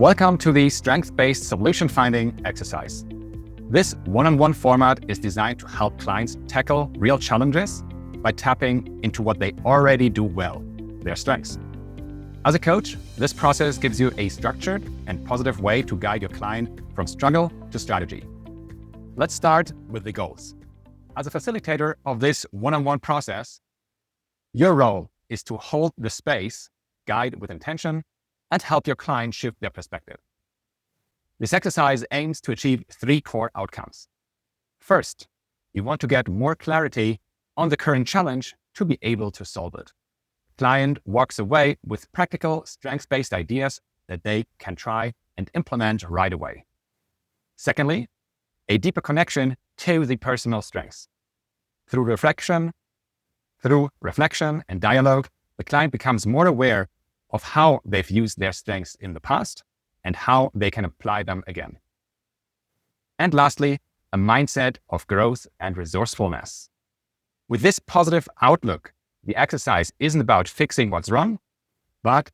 Welcome to the strength-based solution finding exercise. This one-on-one format is designed to help clients tackle real challenges by tapping into what they already do well, their strengths. As a coach, this process gives you a structured and positive way to guide your client from struggle to strategy. Let's start with the goals. As a facilitator of this one-on-one process, your role is to hold the space, guide with intention, and help your client shift their perspective. This exercise aims to achieve 3 core outcomes. First, you want to get more clarity on the current challenge to be able to solve it. Client walks away with practical, strengths-based ideas that they can try and implement right away. Secondly, a deeper connection to the personal strengths. Through reflection and dialogue, the client becomes more aware of how they've used their strengths in the past and how they can apply them again. And lastly, a mindset of growth and resourcefulness. With this positive outlook, the exercise isn't about fixing what's wrong, but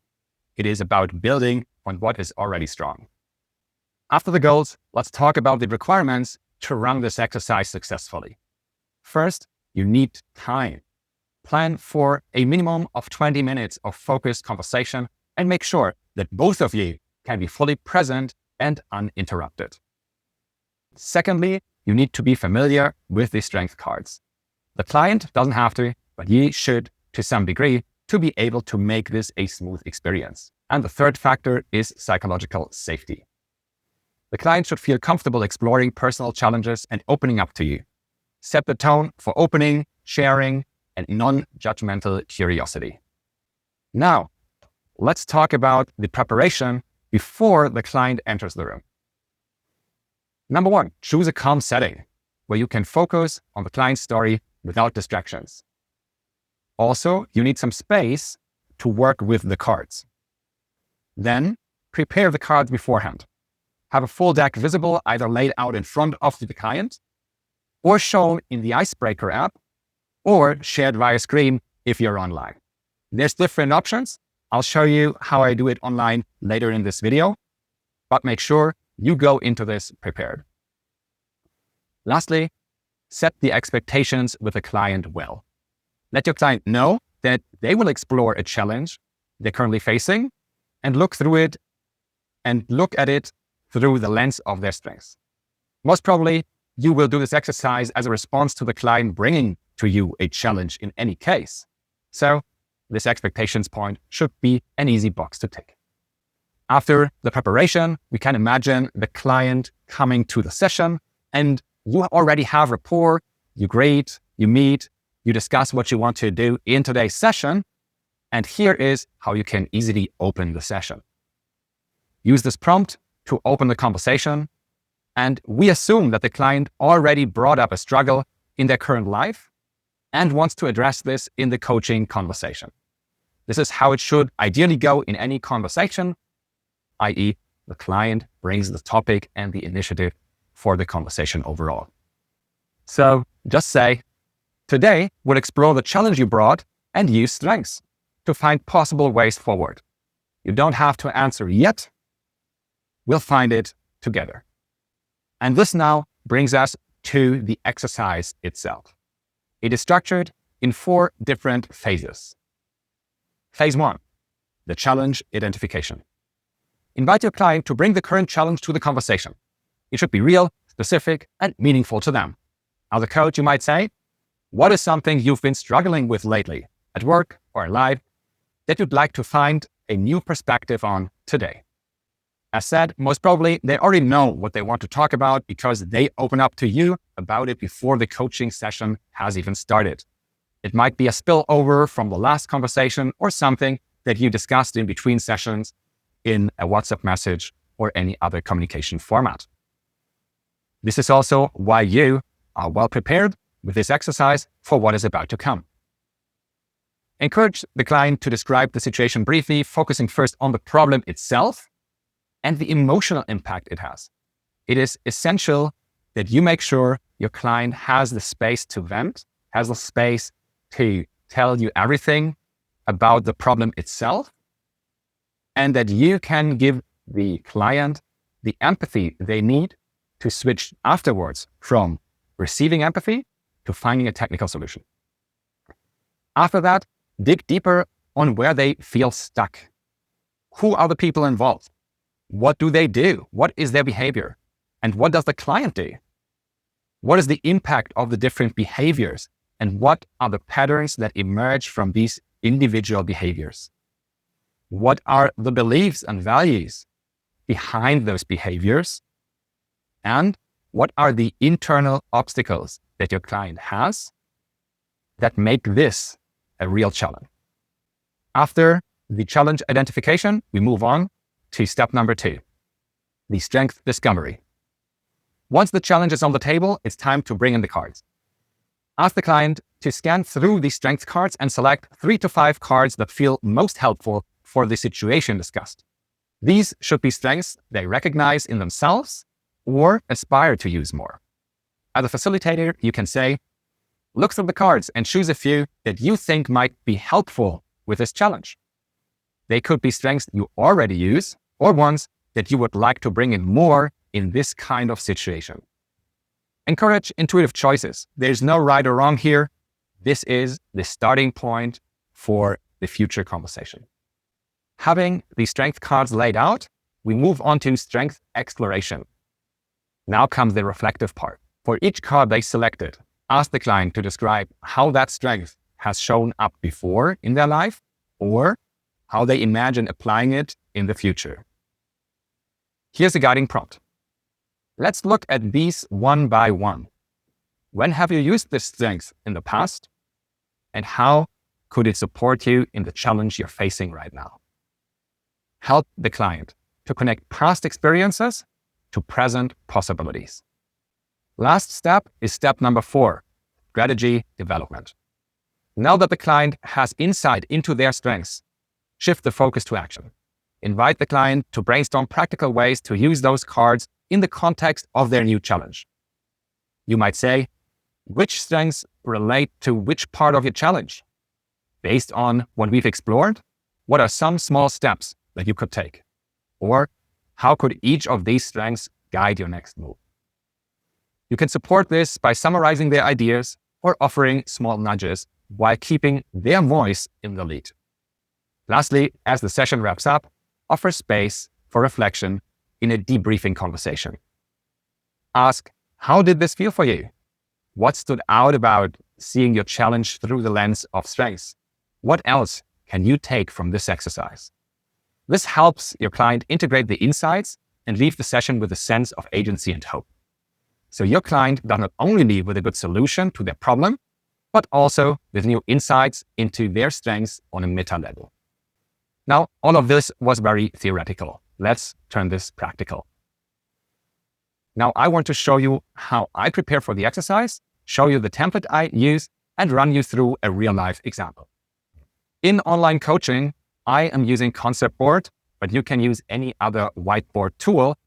it is about building on what is already strong. After the goals, let's talk about the requirements to run this exercise successfully. First, you need time. Plan for a minimum of 20 minutes of focused conversation and make sure that both of you can be fully present and uninterrupted. Secondly, you need to be familiar with the strength cards. The client doesn't have to, but you should to some degree to be able to make this a smooth experience. And the third factor is psychological safety. The client should feel comfortable exploring personal challenges and opening up to you. Set the tone for opening, sharing, and non-judgmental curiosity. Now, let's talk about the preparation before the client enters the room. Number 1, choose a calm setting where you can focus on the client's story without distractions. Also, you need some space to work with the cards. Then, prepare the cards beforehand. Have a full deck visible, either laid out in front of the client or shown in the Icebreaker app, or shared via screen if you're online. There's different options. I'll show you how I do it online later in this video, but make sure you go into this prepared. Lastly, set the expectations with the client well. Let your client know that they will explore a challenge they're currently facing and look at it through the lens of their strengths. Most probably, you will do this exercise as a response to the client bringing to you a challenge in any case. So this expectations point should be an easy box to tick. After the preparation, we can imagine the client coming to the session and you already have rapport, you greet, you meet, you discuss what you want to do in today's session. And here is how you can easily open the session. Use this prompt to open the conversation. And we assume that the client already brought up a struggle in their current life and wants to address this in the coaching conversation. This is how it should ideally go in any conversation, i.e. the client brings the topic and the initiative for the conversation overall. So just say, today we'll explore the challenge you brought and use strengths to find possible ways forward. You don't have to answer yet. We'll find it together. And this now brings us to the exercise itself. It is structured in 4 different phases. Phase 1, the challenge identification. Invite your client to bring the current challenge to the conversation. It should be real, specific, and meaningful to them. As a coach, you might say, what is something you've been struggling with lately, at work or in life, that you'd like to find a new perspective on today? As said, most probably they already know what they want to talk about because they open up to you about it before the coaching session has even started. It might be a spillover from the last conversation or something that you discussed in between sessions in a WhatsApp message or any other communication format. This is also why you are well prepared with this exercise for what is about to come. Encourage the client to describe the situation briefly, focusing first on the problem itself and the emotional impact it has. It is essential that you make sure your client has the space to vent, has the space to tell you everything about the problem itself, and that you can give the client the empathy they need to switch afterwards from receiving empathy to finding a technical solution. After that, dig deeper on where they feel stuck. Who are the people involved? What do they do? What is their behavior? And what does the client do? What is the impact of the different behaviors? And what are the patterns that emerge from these individual behaviors? What are the beliefs and values behind those behaviors? And what are the internal obstacles that your client has that make this a real challenge? After the challenge identification, we move on to step number 2, the strength discovery. Once the challenge is on the table, it's time to bring in the cards. Ask the client to scan through the strength cards and select 3 to 5 cards that feel most helpful for the situation discussed. These should be strengths they recognize in themselves or aspire to use more. As a facilitator, you can say, look through the cards and choose a few that you think might be helpful with this challenge. They could be strengths you already use or ones that you would like to bring in more in this kind of situation. Encourage intuitive choices. There's no right or wrong here. This is the starting point for the future conversation. Having the strength cards laid out, we move on to strength exploration. Now comes the reflective part. For each card they selected, ask the client to describe how that strength has shown up before in their life or how they imagine applying it in the future. Here's a guiding prompt. Let's look at these one by one. When have you used this strength in the past? And how could it support you in the challenge you're facing right now? Help the client to connect past experiences to present possibilities. Last step is step number 4, strategy development. Now that the client has insight into their strengths, shift the focus to action. Invite the client to brainstorm practical ways to use those cards in the context of their new challenge. You might say, which strengths relate to which part of your challenge? Based on what we've explored, what are some small steps that you could take? Or how could each of these strengths guide your next move? You can support this by summarizing their ideas or offering small nudges while keeping their voice in the lead. Lastly, as the session wraps up, offer space for reflection in a debriefing conversation. Ask, how did this feel for you? What stood out about seeing your challenge through the lens of strengths? What else can you take from this exercise? This helps your client integrate the insights and leave the session with a sense of agency and hope. So your client does not only leave with a good solution to their problem, but also with new insights into their strengths on a meta level. Now, all of this was very theoretical. Let's turn this practical. Now, I want to show you how I prepare for the exercise, show you the template I use, and run you through a real-life example. In online coaching, I am using Concept Board, but you can use any other whiteboard tool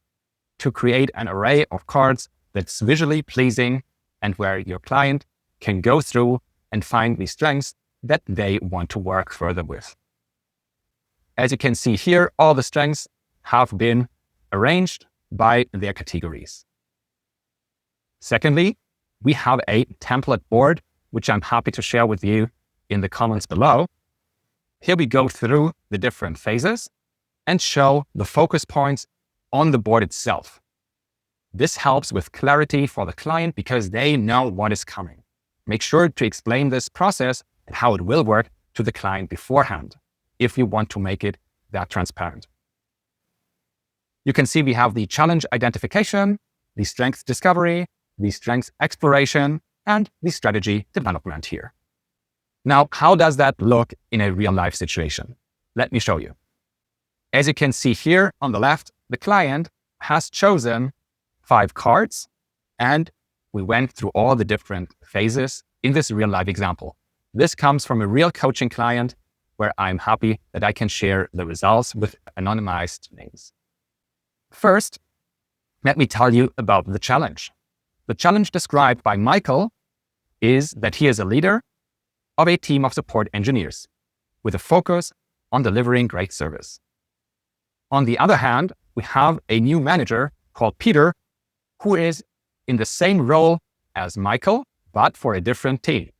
to create an array of cards that's visually pleasing and where your client can go through and find the strengths that they want to work further with. As you can see here, all the strengths have been arranged by their categories. Secondly, we have a template board, which I'm happy to share with you in the comments below. Here we go through the different phases and show the focus points on the board itself. This helps with clarity for the client because they know what is coming. Make sure to explain this process and how it will work to the client beforehand if you want to make it that transparent. You can see we have the challenge identification, the strength discovery, the strength exploration, and the strategy development here. Now, how does that look in a real-life situation? Let me show you. As you can see here on the left, the client has chosen 5 cards, and we went through all the different phases in this real-life example. This comes from a real coaching client where I'm happy that I can share the results with anonymized names. First, let me tell you about the challenge. The challenge described by Michael is that he is a leader of a team of support engineers with a focus on delivering great service. On the other hand, we have a new manager called Peter, who is in the same role as Michael, but for a different team.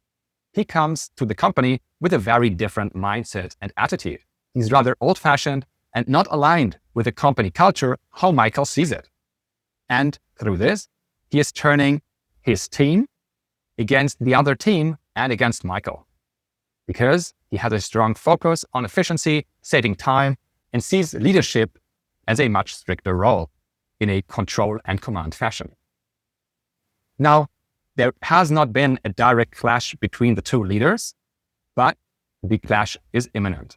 He comes to the company with a very different mindset and attitude. He's rather old-fashioned and not aligned with the company culture, how Michael sees it. And through this, he is turning his team against the other team and against Michael, because he has a strong focus on efficiency, saving time, and sees leadership as a much stricter role in a control and command fashion. Now, there has not been a direct clash between the two leaders, but the clash is imminent.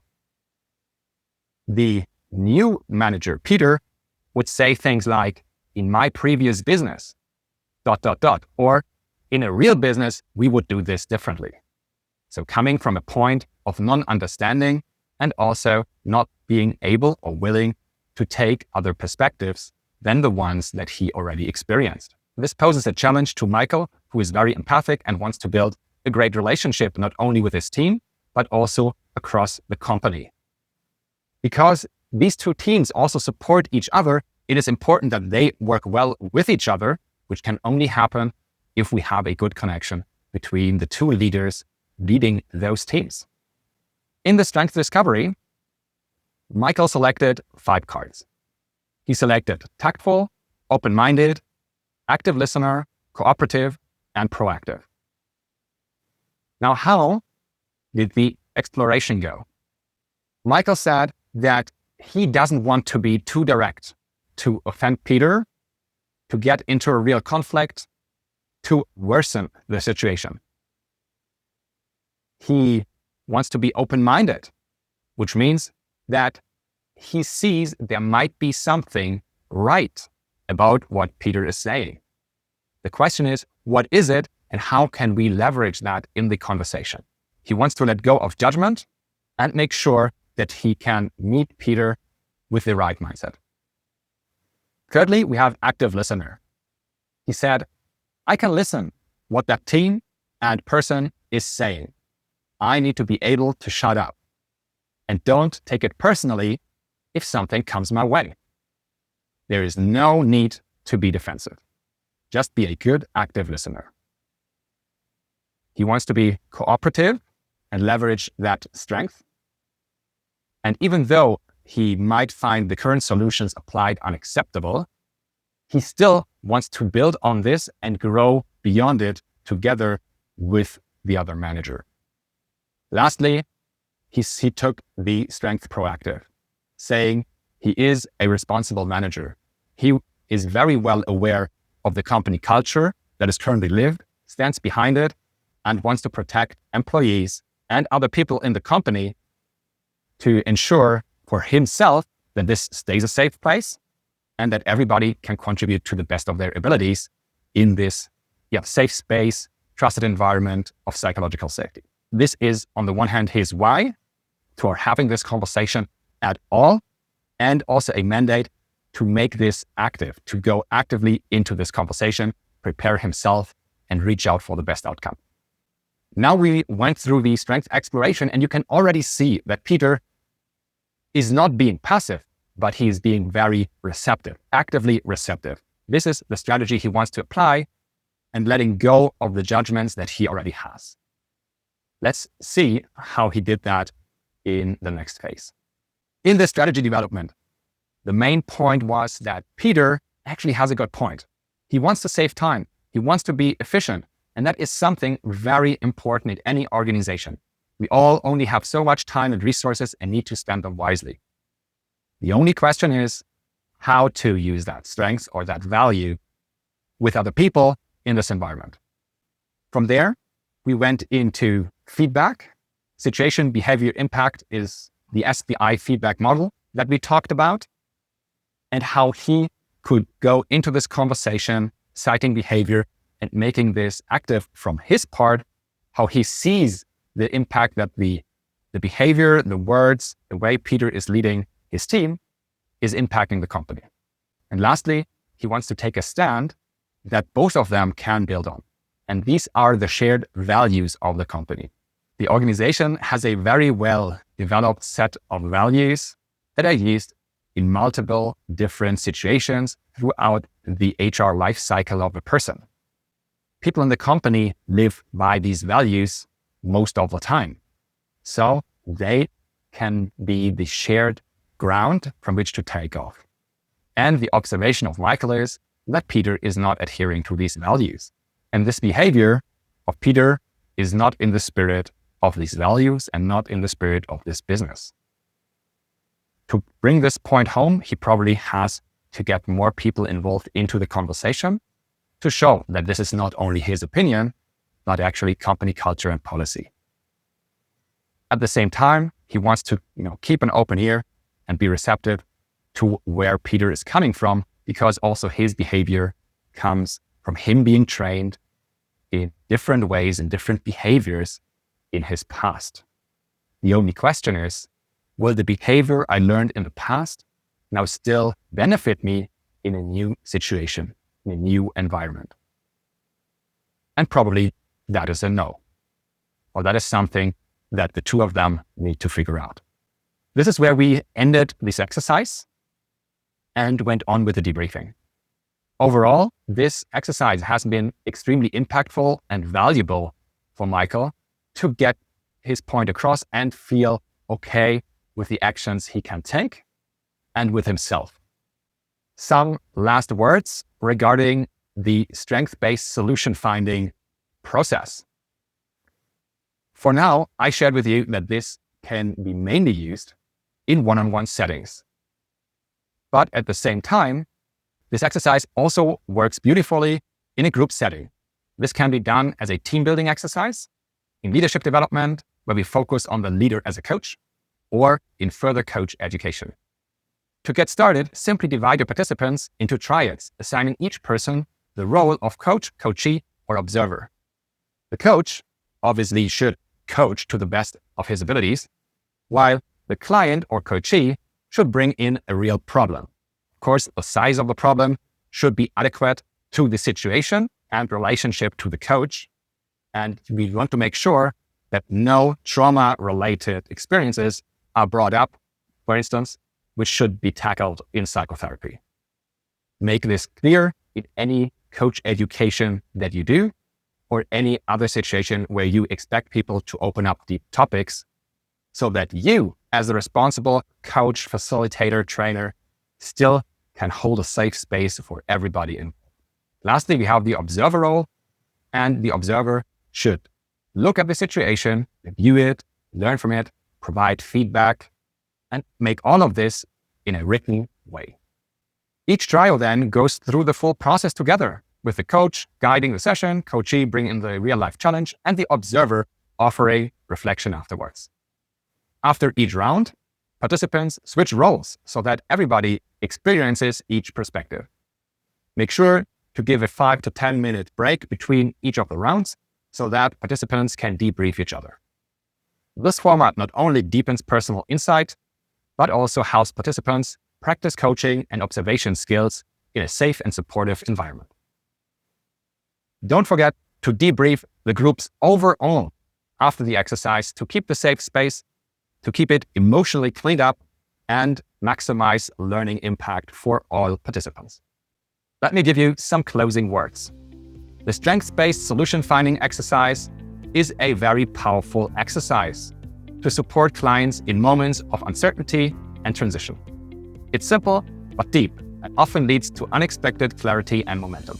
The new manager, Peter, would say things like, in my previous business, ... or in a real business, we would do this differently. So coming from a point of non-understanding and also not being able or willing to take other perspectives than the ones that he already experienced. This poses a challenge to Michael, who is very empathic and wants to build a great relationship, not only with his team, but also across the company. Because these two teams also support each other, it is important that they work well with each other, which can only happen if we have a good connection between the two leaders leading those teams. In the strength discovery, Michael selected 5 cards. He selected tactful, open-minded, active listener, cooperative, and proactive. Now, how did the exploration go? Michael said that he doesn't want to be too direct, to offend Peter, to get into a real conflict, to worsen the situation. He wants to be open-minded, which means that he sees there might be something right about what Peter is saying. The question is, what is it, and how can we leverage that in the conversation? He wants to let go of judgment and make sure that he can meet Peter with the right mindset. Thirdly, we have active listener. He said, I can listen what that team and person is saying. I need to be able to shut up and don't take it personally if something comes my way. There is no need to be defensive. Just be a good active listener. He wants to be cooperative and leverage that strength. And even though he might find the current solutions applied unacceptable, he still wants to build on this and grow beyond it together with the other manager. Lastly, he took the strength proactive, saying he is a responsible manager. He is very well aware of the company culture that is currently lived, stands behind it, and wants to protect employees and other people in the company to ensure for himself that this stays a safe place and that everybody can contribute to the best of their abilities in this safe space, trusted environment of psychological safety. This is, on the one hand, his why for having this conversation at all, and also a mandate to make this active, to go actively into this conversation, prepare himself, and reach out for the best outcome. Now we went through the strength exploration, and you can already see that Peter is not being passive, but he is being very receptive, actively receptive. This is the strategy he wants to apply and letting go of the judgments that he already has. Let's see how he did that in the next phase. In the strategy development, the main point was that Peter actually has a good point. He wants to save time. He wants to be efficient. And that is something very important in any organization. We all only have so much time and resources and need to spend them wisely. The only question is how to use that strength or that value with other people in this environment. From there, we went into feedback. Situation, behavior, impact is the SBI feedback model that we talked about, and how he could go into this conversation, citing behavior and making this active from his part, how he sees the impact that the behavior, the words, the way Peter is leading his team is impacting the company. And lastly, he wants to take a stand that both of them can build on. And these are the shared values of the company. The organization has a very well developed set of values that are used in multiple different situations throughout the HR life cycle of a person. People in the company live by these values most of the time. So they can be the shared ground from which to take off. And the observation of Michael is that Peter is not adhering to these values. And this behavior of Peter is not in the spirit of these values and not in the spirit of this business. To bring this point home, he probably has to get more people involved into the conversation to show that this is not only his opinion, but actually company culture and policy. At the same time, he wants to keep an open ear and be receptive to where Peter is coming from, because also his behavior comes from him being trained in different ways and different behaviors in his past. The only question is, will the behavior I learned in the past now still benefit me in a new situation, in a new environment? And probably that is a no. Or that is something that the two of them need to figure out. This is where we ended this exercise and went on with the debriefing. Overall, this exercise has been extremely impactful and valuable for Michael to get his point across and feel okay with the actions he can take and with himself. Some last words regarding the strength-based solution finding process. For now, I shared with you that this can be mainly used in one-on-one settings. But at the same time, this exercise also works beautifully in a group setting. This can be done as a team building exercise, in leadership development, where we focus on the leader as a coach, or in further coach education. To get started, simply divide your participants into triads, assigning each person the role of coach, coachee, or observer. The coach obviously should coach to the best of his abilities, while the client or coachee should bring in a real problem. Of course, the size of the problem should be adequate to the situation and relationship to the coach. And we want to make sure that no trauma-related experiences are brought up, for instance, which should be tackled in psychotherapy. Make this clear in any coach education that you do, or any other situation where you expect people to open up deep topics, so that you, as a responsible coach, facilitator, trainer, still can hold a safe space for everybody involved. Lastly, we have the observer role, and the observer should look at the situation, review it, learn from it, provide feedback, and make all of this in a written way. Each trial then goes through the full process together, with the coach guiding the session, coachee bringing the real-life challenge, and the observer offering reflection afterwards. After each round, participants switch roles so that everybody experiences each perspective. Make sure to give a 5 to 10 minute break between each of the rounds so that participants can debrief each other. This format not only deepens personal insight, but also helps participants practice coaching and observation skills in a safe and supportive environment. Don't forget to debrief the groups overall after the exercise to keep the safe space, to keep it emotionally cleaned up, and maximize learning impact for all participants. Let me give you some closing words. The strengths-based solution finding exercise is a very powerful exercise to support clients in moments of uncertainty and transition. It's simple but deep and often leads to unexpected clarity and momentum.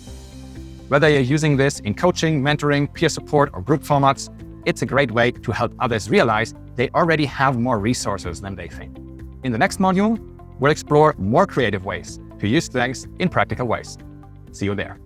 Whether you're using this in coaching, mentoring, peer support, or group formats, it's a great way to help others realize they already have more resources than they think. In the next module, we'll explore more creative ways to use strengths in practical ways. See you there.